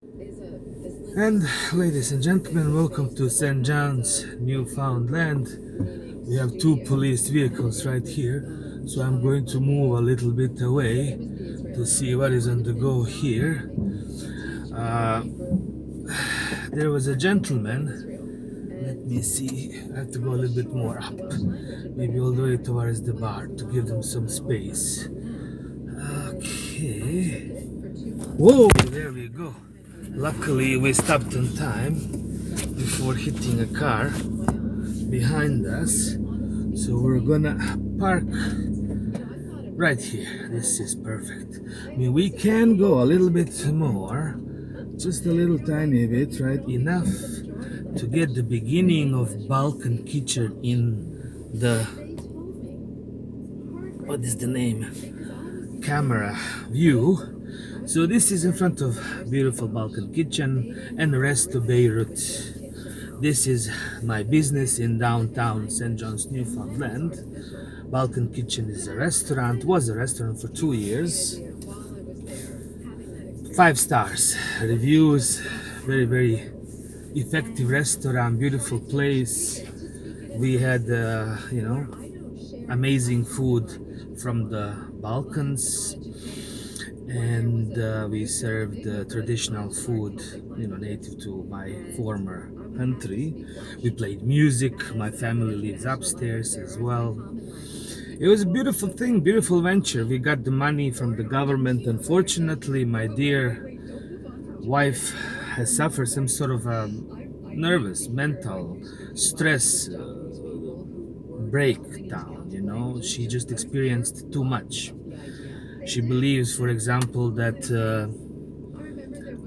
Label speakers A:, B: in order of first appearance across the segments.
A: And ladies and gentlemen, welcome to St. John's, Newfoundland. We have two police vehicles right here, so I'm going to move a little bit away to see what is on the go here. Uh, there was a gentleman. Let me see. I have to go a little bit more up, maybe all the way towards the bar to give them some space. Okay. Whoa, there we go. Luckily, we stopped in time before hitting a car behind us. So we're gonna park right here. This is perfect. I mean, we can go a little bit more, just a little tiny bit, right? Enough to get the beginning of Balkan Kitchen in the, what is the name? Camera view. So this is in front of beautiful Balkan Kitchen and Resto Beirut. This is my business in downtown St. John's, Newfoundland. Balkan Kitchen is a restaurant, was a restaurant for 2 years. 5 stars, reviews, very, very effective restaurant, beautiful place. We had, amazing food from the Balkans, and we served traditional food, native to my former country. We played music. My family lives upstairs as well. It was a beautiful thing, beautiful venture. We got the money from the government. Unfortunately, my dear wife has suffered some sort of a nervous, mental stress breakdown. She just experienced too much. She believes, for example, that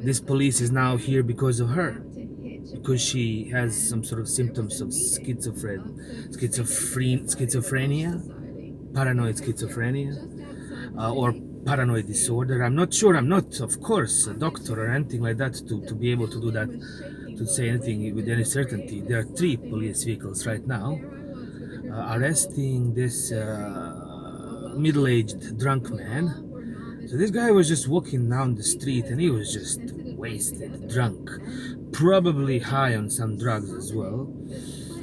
A: this police is now here because of her, because she has some sort of symptoms of schizophrenia, paranoid schizophrenia, or paranoid disorder. I'm not sure. I'm not, of course, a doctor or anything like that to be able to do that, to say anything with any certainty. There are 3 police vehicles right now arresting this middle-aged drunk man. So this guy was just walking down the street and he was just wasted, drunk, probably high on some drugs as well,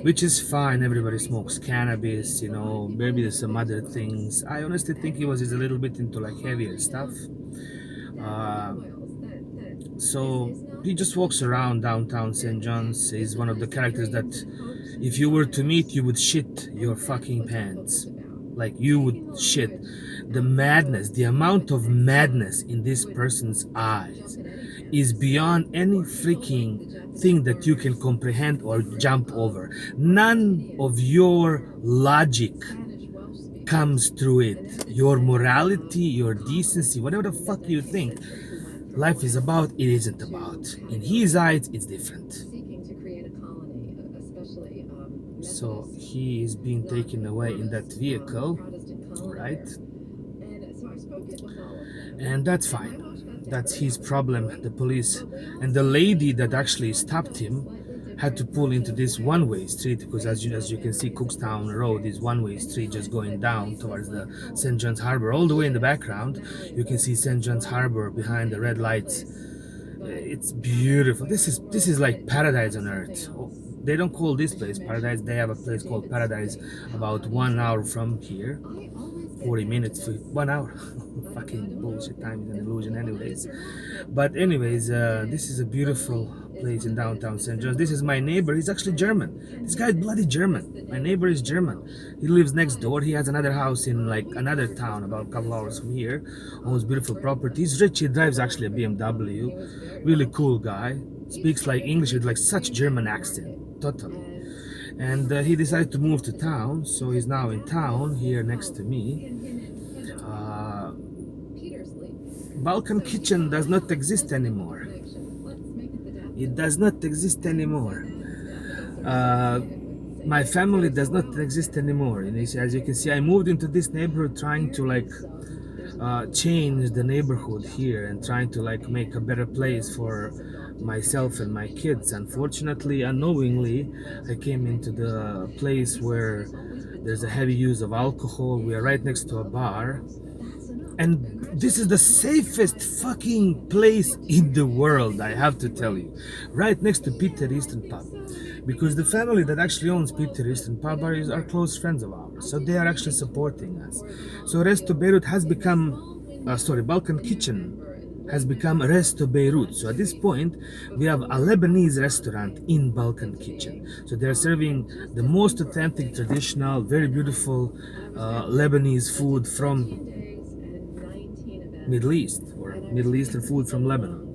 A: which is fine. Everybody smokes cannabis, maybe there's some other things. I honestly think he was just a little bit into like heavier stuff. Uh, so he just walks around downtown St. John's. He's one of the characters that if you were to meet, you would shit your fucking pants. Like, you would shit. The madness, the amount of madness in this person's eyes is beyond any freaking thing that you can comprehend or jump over. None of your logic comes through it. Your morality, your decency, whatever the fuck you think life is about, it isn't about. In his eyes, it's different. So he is being taken away in that vehicle, right? And that's fine. That's his problem. The police and the lady that actually stopped him had to pull into this one-way street, because as you can see, Cookstown Road is one-way street just going down towards the St. John's Harbor. All the way in the background, you can see St. John's Harbor behind the red lights. It's beautiful. This is like paradise on earth. They don't call this place paradise. They have a place called Paradise about 1 hour from here. 40 minutes for 1 hour. Fucking bullshit, time is an illusion anyways. But anyways, this is a beautiful place in downtown St. John's. This is my neighbor. He's actually German. This guy is bloody German. My neighbor is German. He lives next door. He has another house in like another town about a couple hours from here. Owns beautiful property. He's rich. He drives actually a BMW. Really cool guy. Speaks like English with like such German accent. Totally. And he decided to move to town, so he's now in town here next to me. Balkan Kitchen does not exist anymore. It does not exist anymore. My family does not exist anymore. And as you can see, I moved into this neighborhood trying to change the neighborhood here and trying to make a better place for myself and my kids. Unfortunately, unknowingly, I came into the place where there's a heavy use of alcohol. We are right next to a bar, And this is the safest fucking place in the world, I have to tell you. Right next to Peter Eastern Pub. Because the family that actually owns Peter Eastern Pub are close friends of ours. So they are actually supporting us. So Resto Beirut has become, Balkan Kitchen has become Resto Beirut. So at this point, we have a Lebanese restaurant in Balkan Kitchen. So they're serving the most authentic, traditional, very beautiful Lebanese food from Middle East, or Middle Eastern food from Lebanon.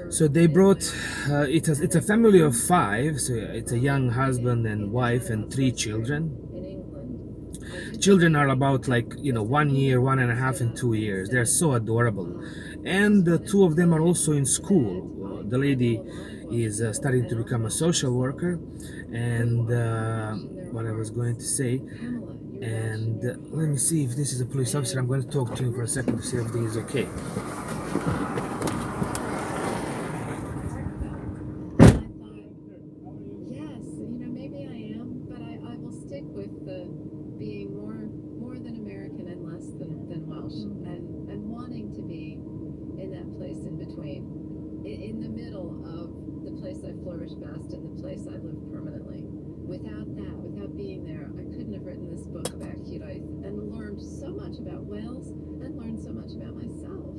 A: So they brought, it's a family of 5, so it's a young husband and wife and 3 children. Children are about 1 year, 1.5 and 2 years. They're so adorable. And the 2 of them are also in school. The lady is starting to become a social worker. And what I was going to say, and let me see if this is a police officer. I'm going to talk to him for a second to see if everything is okay.
B: Yes, maybe I am, but I will stick with the being more than American and less than Welsh, and wanting to be in that place in between, in the middle of the place I flourish best and the place I live permanently. Without being there, I couldn't have written this book about Hiraeth and learned so much about Wales and learned so much about myself.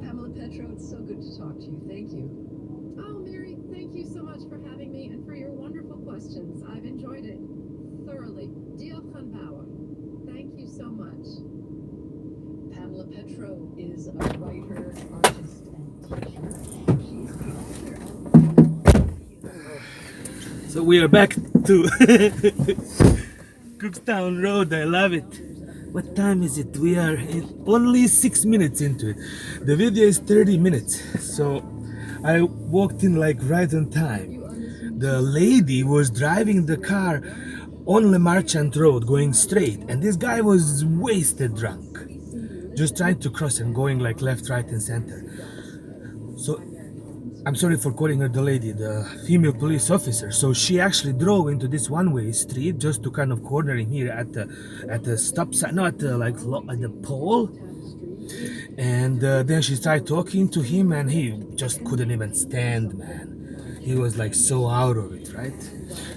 C: Pamela Petro, it's so good to talk to you. Thank you.
B: Oh, Mary, thank you so much for having me and for your wonderful questions. I've enjoyed it thoroughly. Diolch yn fawr. Thank you so much.
C: Pamela Petro is a writer, artist, and teacher. She's the author of...
A: So we are back to Cookstown Road. I love it. What time is it? We are only 6 minutes into it. The video is 30 minutes. So I walked in right on time. The lady was driving the car on Le Marchand Road going straight, and this guy was wasted drunk, just trying to cross and going left, right and center. So I'm sorry for calling her the lady, the female police officer. So she actually drove into this one-way street just to kind of corner him here at the stop sign, no, at the pole. And then she started talking to him, and he just couldn't even stand, man. He was so out of it, right?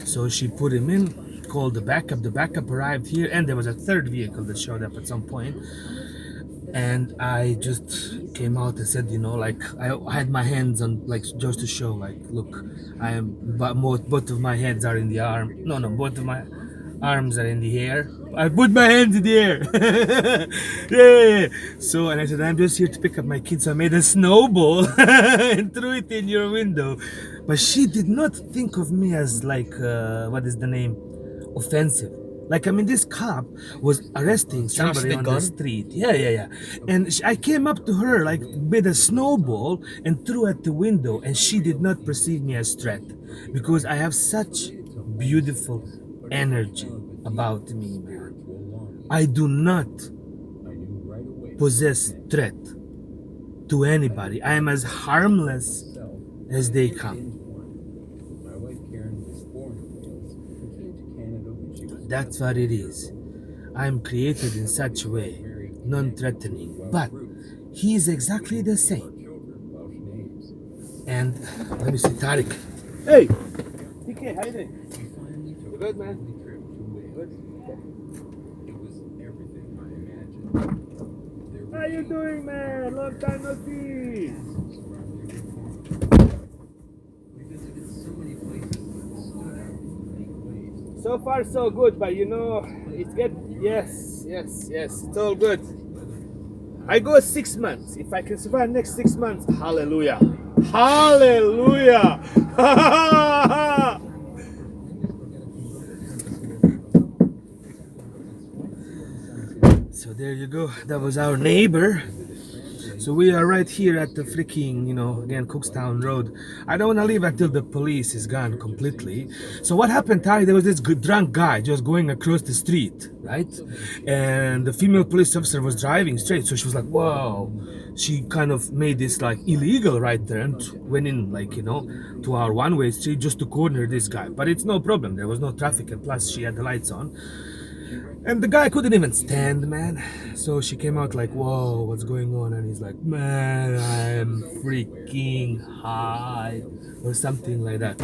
A: So she put him in, called the backup. The backup arrived here, and there was a third vehicle that showed up at some point. And I just came out and said, I had my hands on, just to show, look, I am, both of my heads are in the arm. No, both of my arms are in the air. I put my hands in the air. Yeah. So, and I said, I'm just here to pick up my kids. So I made a snowball and threw it in your window. But she did not think of me as what is the name? Offensive. This cop was arresting somebody on the street. Yeah. And I came up to her, with a snowball and threw at the window, and she did not perceive me as threat, because I have such beautiful energy about me, man. I do not possess threat to anybody. I am as harmless as they come. That's what it is. I'm created in such a way, non-threatening. But he's exactly the same. And let me see, Tariq. Hey! PK, how you doing? You good, man? Good? How you doing, man? Long time no see! So far so good, but it's good. Yes, it's all good. I go 6 months. If I can survive next 6 months, hallelujah. Hallelujah! So there you go. That was our neighbor. So we are right here at the freaking, again, Cookstown Road. I don't want to leave until the police is gone completely. So what happened, Tari? There was this drunk guy just going across the street, right? And the female police officer was driving straight. So she was like, whoa. She kind of made this illegal right turn, went in to our one-way street just to corner this guy. But it's no problem. There was no traffic, and plus she had the lights on. And the guy couldn't even stand, man. So she came out like, whoa, what's going on? And he's like, man, I'm freaking high, or something like that.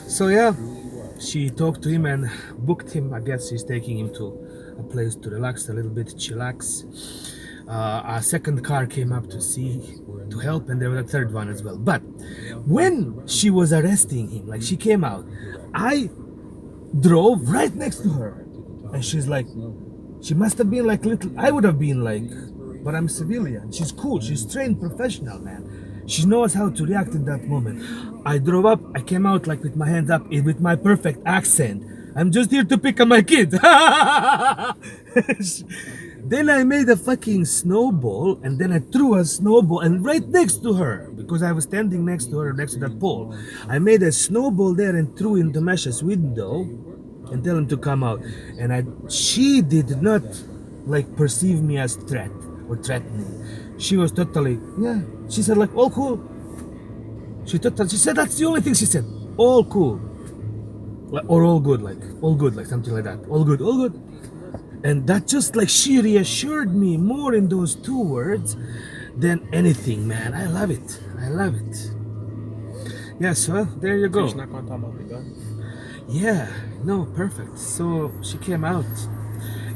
A: So yeah, she talked to him and booked him. I guess she's taking him to a place to relax a little bit, chillax. A second car came up to help, and there was a third one as well. But when she was arresting him, like she came out, I drove right next to her, and she's like, she must have been like little. I would have been like, but I'm civilian. She's cool. She's trained professional, man. She knows how to react in that moment. I drove up. I came out like with my hands up, with my perfect accent. I'm just here to pick up my kid. Then I made a fucking snowball, and then I threw a snowball, and right next to her, because I was standing next to her, next to that pole, I made a snowball there and threw into Mesha's window, and tell him to come out. And she did not like perceive me as threat or threatening. She was totally, yeah. She said like, all cool. She said that's the only thing she said. All cool, or all good, like something like that. All good, all good. And that just like she reassured me more in those two words than anything, man. I love it. I love it. Yes, well, there you go.
D: She's not gonna talk about the gun.
A: Yeah, no, perfect. So she came out.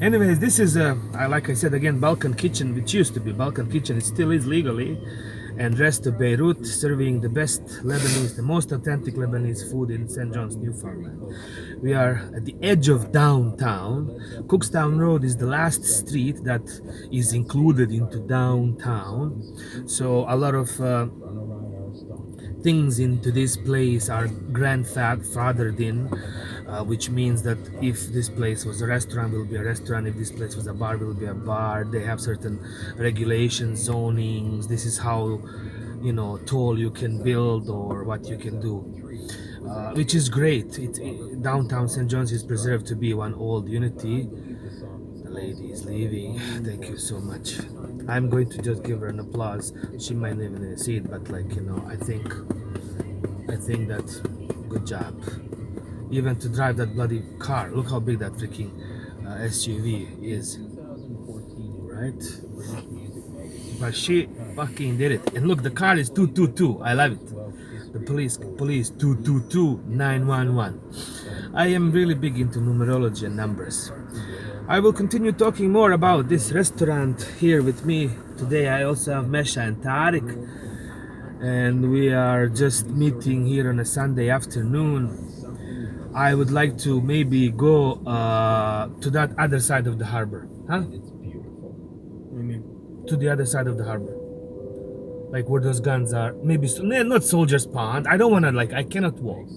A: Anyways, this is like I said again, Balkan Kitchen, which used to be Balkan Kitchen. It still is legally, and rest of Beirut, serving the best Lebanese, the most authentic Lebanese food in St. John's, Newfoundland. We are at the edge of downtown. Cookstown Road is the last street that is included into downtown. So a lot of things into this place are grandfathered in, which means that if this place was a restaurant, it will be a restaurant. If this place was a bar, it will be a bar. They have certain regulations, zonings. This is how, tall you can build or what you can do, which is great. Downtown St. John's is preserved to be one old unity. The lady is leaving. Thank you so much. I'm going to just give her an applause. She might not even see it, but I think that good job. Even to drive that bloody car. Look how big that freaking SUV is. Right? But she fucking did it. And look, the car is 222. I love it. The police 222 911. I am really big into numerology and numbers. I will continue talking more about this restaurant here with me. Today I also have Mesha and Tariq, and we are just meeting here on a Sunday afternoon. I would like to maybe go to that other side of the harbor. Huh?
D: It's beautiful. What do you mean?
A: To the other side of the harbor. Like where those guns are. Maybe, not Soldier's Pond. I don't want to, I cannot walk.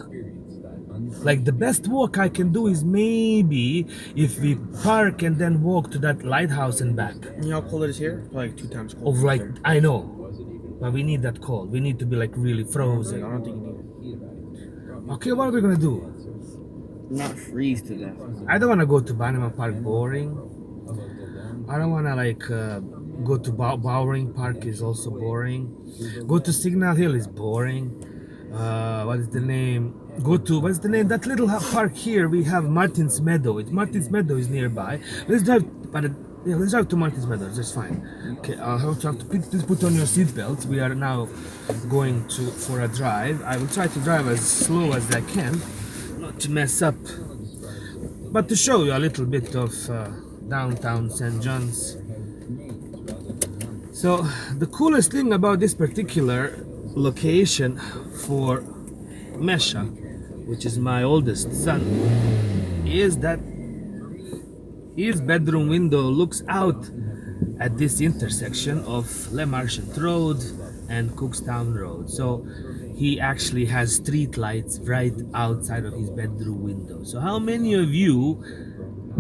A: Like the best walk I can do is maybe if we park and then walk to that lighthouse and back.
D: You know how cold it is here? Probably like 2 times colder.
A: Oh, right, I know. But we need that cold. We need to be like really
D: I
A: frozen.
D: don't think you need it.
A: Okay, what are we gonna do?
D: Not freeze to death.
A: I don't wanna go to Bannerman Park, boring. I don't wanna go to Bowering Park, is also boring. Go to Signal Hill is boring. What is the name? What's the name? That little park here, we have Martin's Meadow. Martin's Meadow is nearby. Let's drive, let's drive to Martin's Meadow, that's fine. Okay, I'll have to please put on your seatbelts. We are now going for a drive. I will try to drive as slow as I can, not to mess up, but to show you a little bit of downtown St. John's. So the coolest thing about this particular location for Mesha, which is my oldest son, is that his bedroom window looks out at this intersection of Le Marchant Road and Cookstown Road. So he actually has street lights right outside of his bedroom window. So how many of you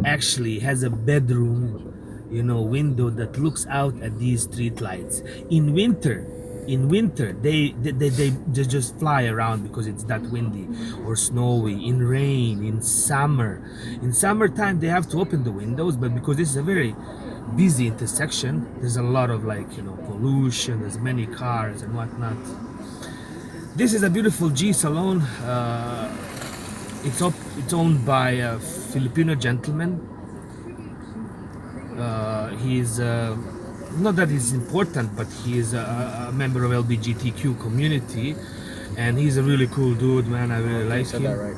A: actually has a bedroom window that looks out at these street lights? In winter they just fly around because it's that windy or snowy. In rain, in summertime they have to open the windows, but because this is a very busy intersection, there's a lot of pollution, there's many cars and whatnot. This is a beautiful G salon. It's owned by a Filipino gentleman. He's not that he's important, but he is a member of LGBTQ community, and he's a really cool dude, man. I really like
D: said
A: him.
D: that right.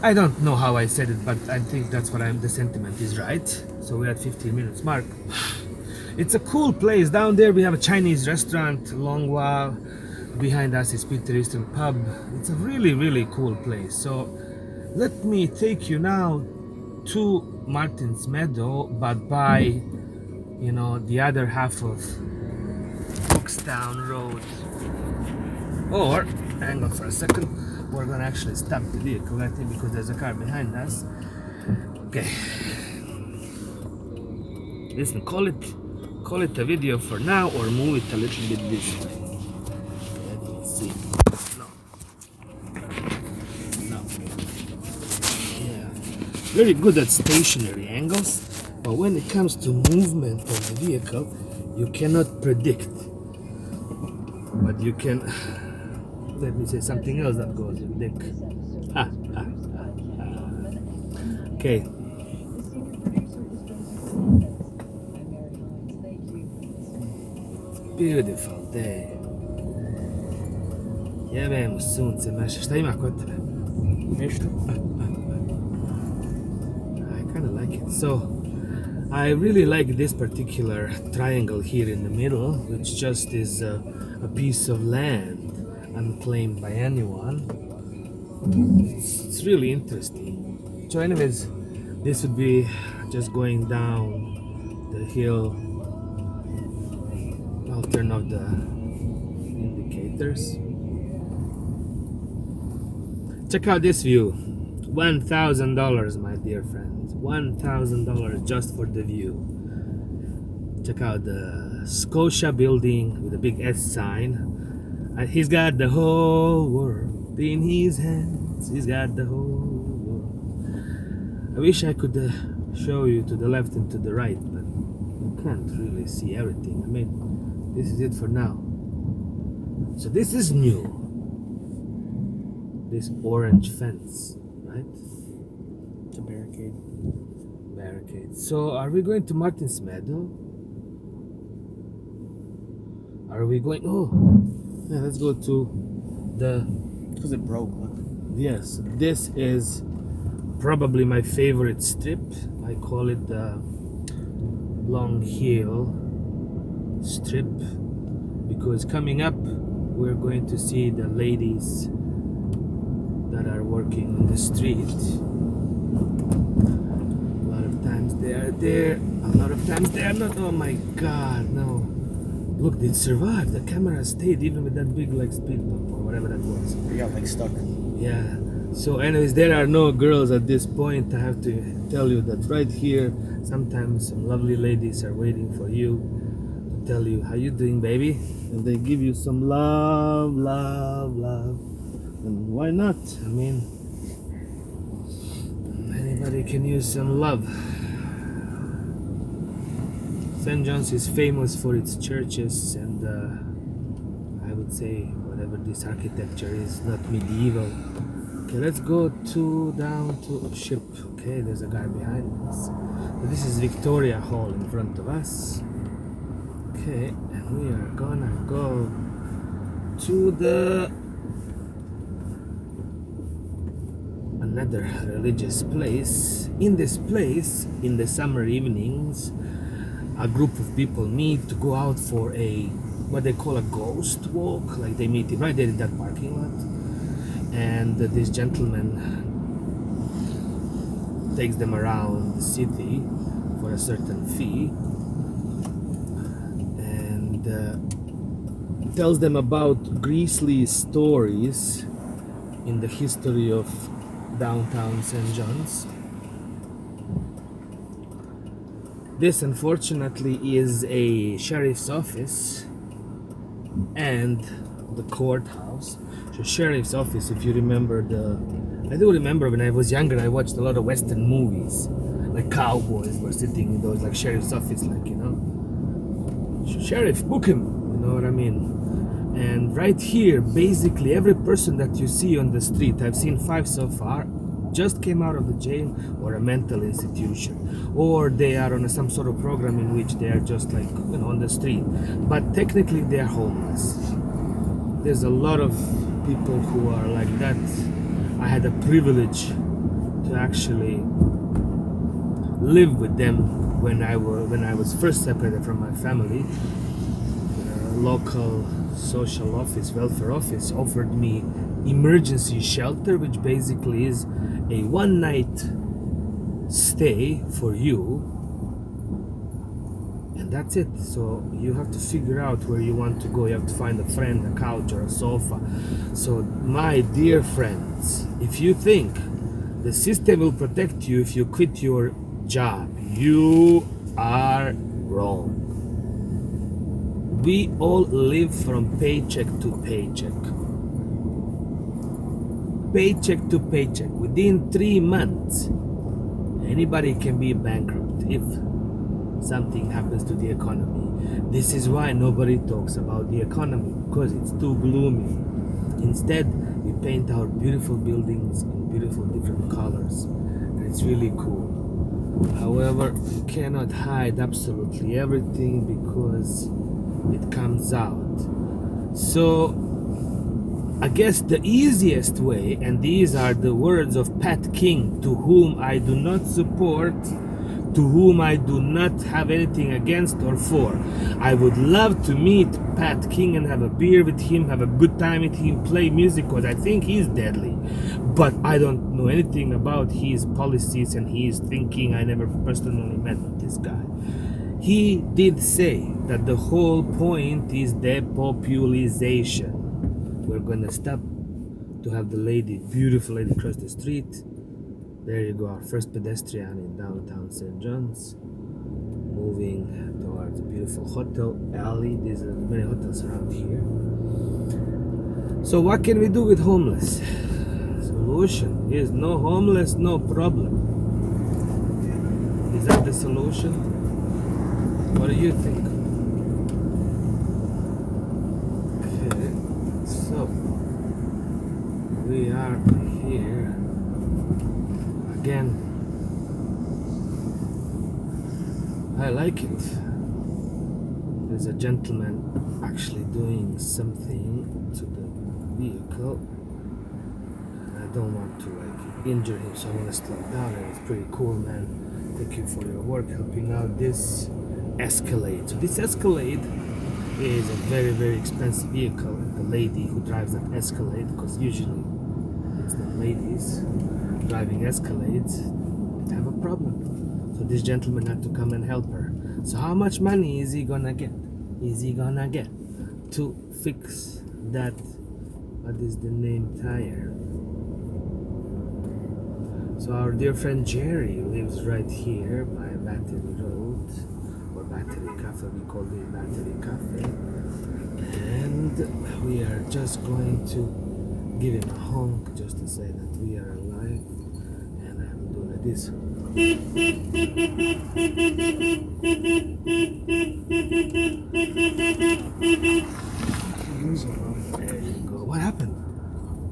A: I don't know how I said it, but I think that's what the sentiment is right. So we're at 15 minutes mark. It's a cool place. Down there we have a Chinese restaurant, Longhua. Behind us is Peter Eastern Pub. It's a really, really cool place. So let me take you now to Martin's Meadow, but by, the other half of Cookstown Road. Or, hang on for a second, we're gonna actually stop the vehicle, I think, because there's a car behind us. Okay. Listen, call it a video for now, or move it a little bit this way. Let me see. No. Yeah. Very good at stationary angles, but when it comes to movement of the vehicle, you cannot predict. But you can. Let me say something else that goes with dick. Okay. Beautiful day. Jebem u sunce naše. Šta ima kod tebe?
D: Ništa.
A: I kind of like it. So, I really like this particular triangle here in the middle, which just is a piece of land unclaimed by anyone. It's really interesting. So anyways, this would be just going down the hill. I'll turn off the indicators. Check out this view. $1,000, my dear friends. $1,000 just for the view. Check out the Scotia building with a big S sign. He's got the whole world in his hands. He's got the whole world. I wish I could show you to the left and to the right, but you can't really see everything. I mean, this is it for now. So this is new. This orange fence, right?
D: It's a barricade.
A: Barricade. So are we going to Martin's Meadow? Are we going? Oh, yeah, let's go to the.
D: Because it broke. Look.
A: Yes, this is probably my favorite strip. I call it the Long Hill strip because coming up we're going to see the ladies that are working on the street. A lot of times they are there, a lot of times they are not. Oh my god, no. Look, it survived. The camera stayed even with that big speed bump or whatever that was.
D: You got stuck.
A: Yeah. So anyways, there are no girls at this point. I have to tell you that right here, sometimes some lovely ladies are waiting for you to tell you how you doing, baby, and they give you some love. And why not? I mean, anybody can use some love. St. John's is famous for its churches, and I would say whatever this architecture is, not medieval. Okay, let's go down to Ship. Okay, there's a guy behind us. So this is Victoria Hall in front of us. Okay, and we are gonna go to another religious place. In this place, in the summer evenings, a group of people meet to go out for what they call a ghost walk. Like they meet right there in that parking lot. And this gentleman takes them around the city for a certain fee and tells them about grisly stories in the history of downtown St. John's. This unfortunately is a sheriff's office and the courthouse. So sheriff's office, if you remember I do remember when I was younger, I watched a lot of Western movies. Like cowboys were sitting in those sheriff's office, sheriff, book him, you know what I mean? And right here, basically every person that you see on the street, I've seen 5 so far, just came out of the jail or a mental institution, or they are on some sort of program in which they are just like, you know, on the street, but technically they are homeless. There's a lot of people who are like that. I had a privilege to actually live with them when I was first separated from my family. Local social office, welfare office, offered me emergency shelter, which basically is a one-night stay for you, and that's it. So you have to figure out where you want to go. You have to find a friend, a couch, or a sofa. So my dear friends, if you think the system will protect you if you quit your job, you are wrong. We all live from paycheck to paycheck. Paycheck to paycheck. Within 3 months, anybody can be bankrupt if something happens to the economy. This is why nobody talks about the economy, because it's too gloomy. Instead, we paint our beautiful buildings in beautiful different colors, and it's really cool. However, you cannot hide absolutely everything because it comes out. So I guess the easiest way, and these are the words of Pat King, to whom I do not support, to whom I do not have anything against or for. I would love to meet Pat King and have a beer with him, have a good time with him, play music, because I think he's deadly. But I don't know anything about his policies and his thinking. I never personally met this guy. He did say that the whole point is depopulation. We're gonna stop to have the lady, beautiful lady, cross the street. There you go, our first pedestrian in downtown St. John's, moving towards a beautiful hotel alley. There's many hotels around here. So what can we do with homeless? Solution is no homeless, no problem. Is that the solution? What do you think? Okay, so we are here again. I like it. There's a gentleman actually doing something to the vehicle. I don't want to like injure him, so I'm gonna slow down. And it's pretty cool, man. Thank you for your work helping out this Escalade. So this Escalade is a very, very expensive vehicle. The lady who drives that Escalade, because usually it's the ladies driving Escalades, have a problem. So this gentleman had to come and help her. So how much money is he gonna get? Is he gonna get to fix that? What is the name? Tire. So our dear friend Jerry lives right here by Battery Road, or Battery Cafe. We call it Battery Cafe, and we are just going to give him a honk just to say that we are alive, and I will do like this. There you go. What happened?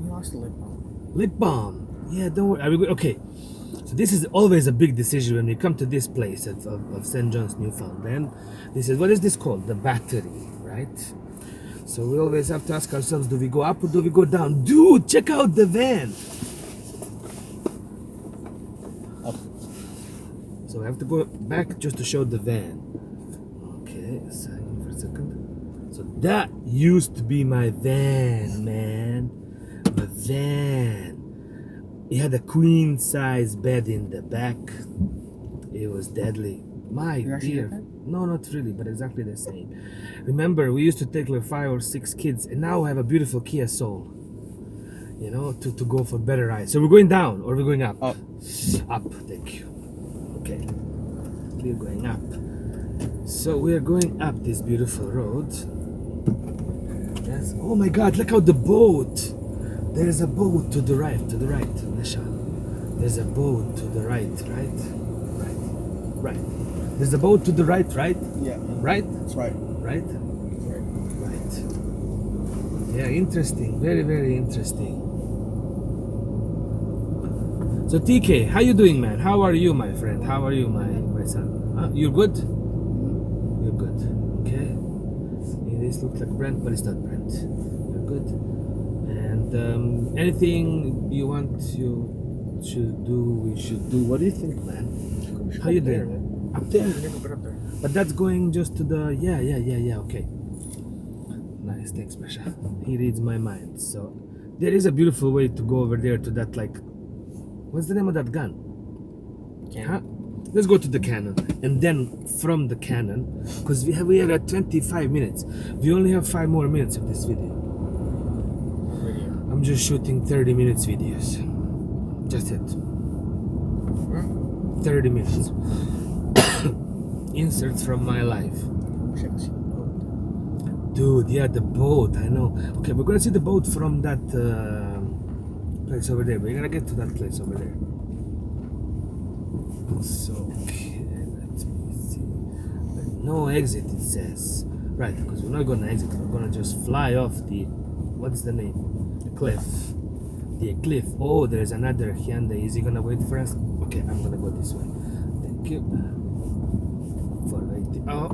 D: You lost the lip balm.
A: Lip balm. Yeah, don't worry. Are we okay? So this is always a big decision when we come to this place of St. John's, Newfoundland. This is, what is this called? The Battery, right? So we always have to ask ourselves, do we go up or do we go down? Dude, check out the van.
D: Up.
A: So I have to go back just to show the van. Okay, so for a second. So that used to be my van, man. My van. It had a queen size bed in the back. It was deadly. My
D: You actually
A: dear.
D: did that?
A: No, not really, but exactly the same. Remember, we used to take like 5 or 6 kids, and now I have a beautiful Kia Soul. You know, to go for better rides. So we're going down or we're going up?
D: Up.
A: Up, thank you. Okay. We're going up. So we're going up this beautiful road. Yes. Oh my god, look out the boat! There's a boat to the right, Nisha. There's a boat to the right. There's a boat to the right?
D: Yeah.
A: Right?
D: That's right.
A: Right?
D: Right.
A: Right. Yeah, interesting. Very, very interesting. So TK, how you doing, man? How are you, my friend? How are you, my son? You're good? You're good. Okay. This looks like Brent, but it's not Brent. You're good. And anything you want you should do, we should do. What do you think, man? How you doing? Up there?
D: I've never been up there.
A: But that's going just to the yeah. Okay. Nice, thanks, Masha. He reads my mind. So there is a beautiful way to go over there to that, like, what's the name of that gun? Huh? Let's go to the cannon, and then from the cannon, because we are at 25 minutes. We only have 5 more minutes of this video. I'm just shooting 30 minutes videos. Just it. 30 minutes. Inserts from my life. Dude, yeah, the boat, I know. Okay, we're gonna see the boat from that place over there. We're gonna get to that place over there. So, okay, let me see. But no exit, it says. Right, because we're not gonna exit. We're gonna just fly off the, what's the name? The cliff. The cliff. Oh, there's another Hyundai. Is he gonna wait for us? Okay, I'm gonna go this way. Thank you. For waiting. Oh,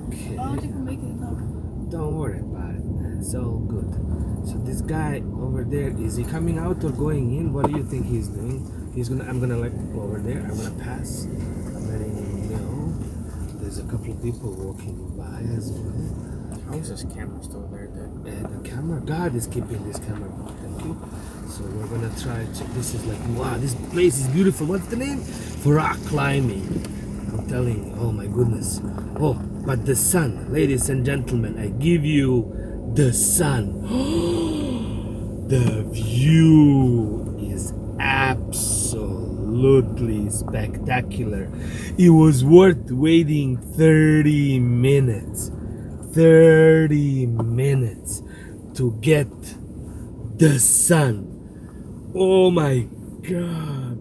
A: okay.
E: Oh, did we make it though?
A: Don't worry about it, man. It's all good. So this guy over there, is he coming out or going in? What do you think he's doing? I'm gonna like go over there. I'm gonna pass. I'm letting him know. There's a couple of people walking by as well.
D: How is this camera still there?
A: The camera, God is keeping this camera. Thank you. So we're gonna try to. This is like, wow, this place is beautiful. What's the name? For rock climbing. I'm telling you. Oh my goodness. Oh, but the sun, ladies and gentlemen, I give you the sun. The view is absolutely spectacular. It was worth waiting 30 minutes. 30 minutes to get the sun. Oh my God.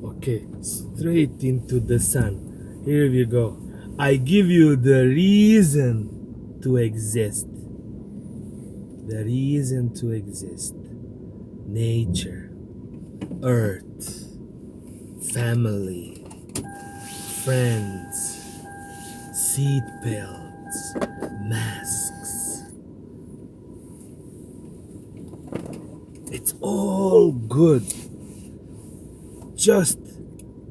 A: Okay, straight into the sun. Here we go. I give you the reason to exist. The reason to exist. Nature, earth, family, friends, seat belts, masks. It's all good. Just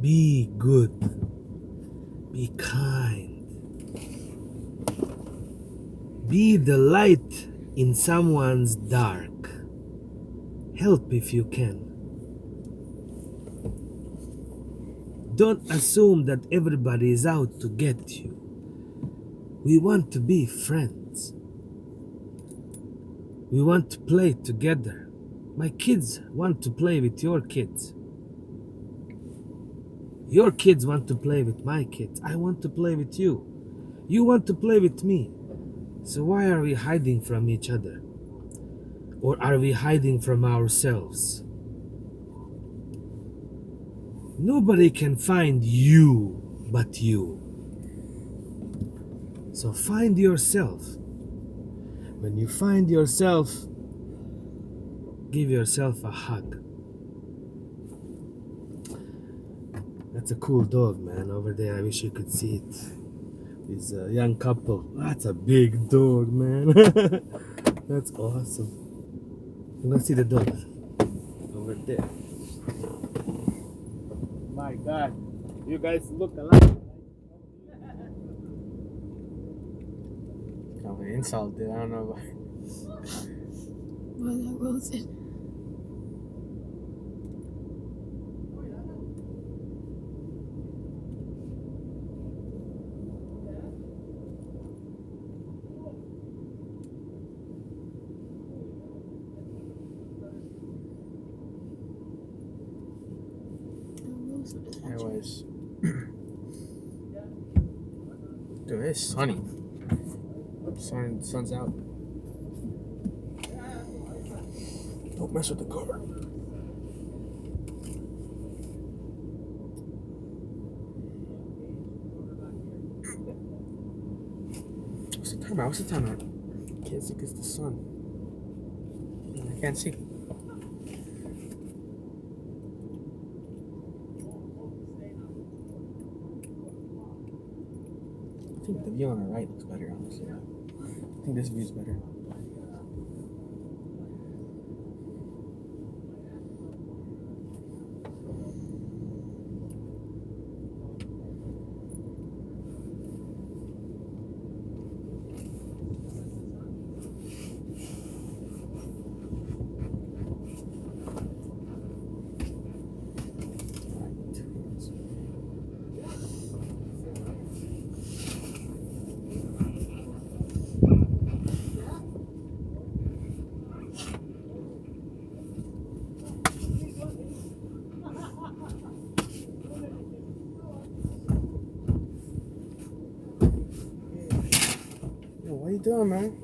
A: be good. Be kind. Be the light in someone's dark. Help if you can. Don't assume that everybody is out to get you. We want to be friends. We want to play together. My kids want to play with your kids. Your kids want to play with my kids. I want to play with you. You want to play with me. So why are we hiding from each other? Or are we hiding from ourselves? Nobody can find you but you. So find yourself. When you find yourself, give yourself a hug. That's a cool dog, man, over there. I wish you could see it. It's a young couple. That's a big dog, man. That's awesome. I'm gonna see the dog over there. My God, you guys look alike.
D: I'm insulted. I don't know why.
E: Well, that rolls it.
D: Anyways. Dude, it's sunny. Sun's out. Don't mess with the car. What's the timer? Can't see because the sun. I can't see. think the view on the right looks better, honestly. I think this view is better. Yo, what are you doing, man?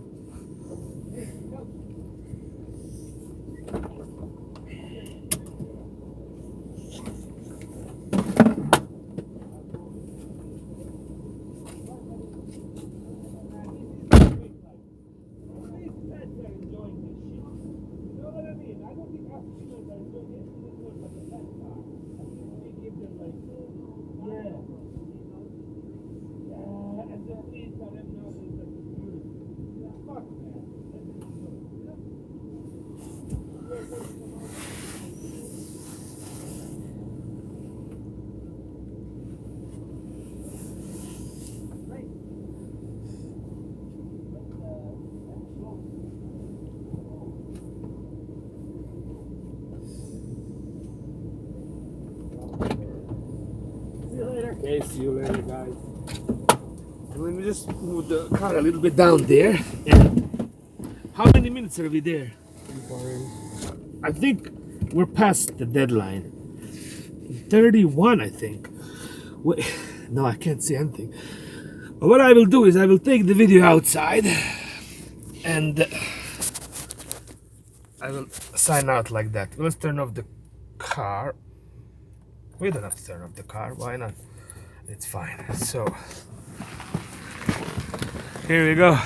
A: Okay, see you later, guys. And let me just move the car a little bit down there. And how many minutes are we there? I think we're past the deadline. 31, I think. Wait, no, I can't see anything. But what I will do is I will take the video outside and I will sign out like that. Let's turn off the car. We don't have to turn off the car. Why not? It's fine. So here we go.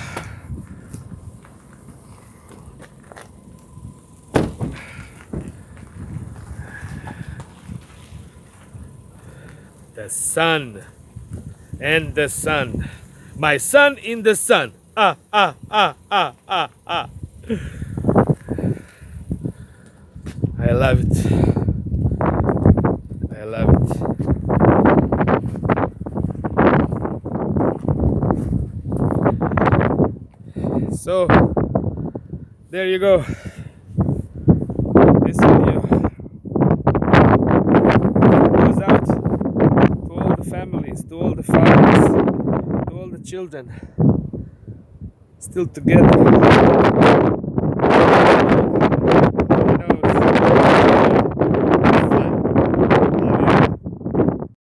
A: The sun and the sun. My son in the sun. Ah, ah, ah, ah, ah, ah. I love it. I love it. So, there you go. This video goes out to all the families, to all the fathers, to all the children still together.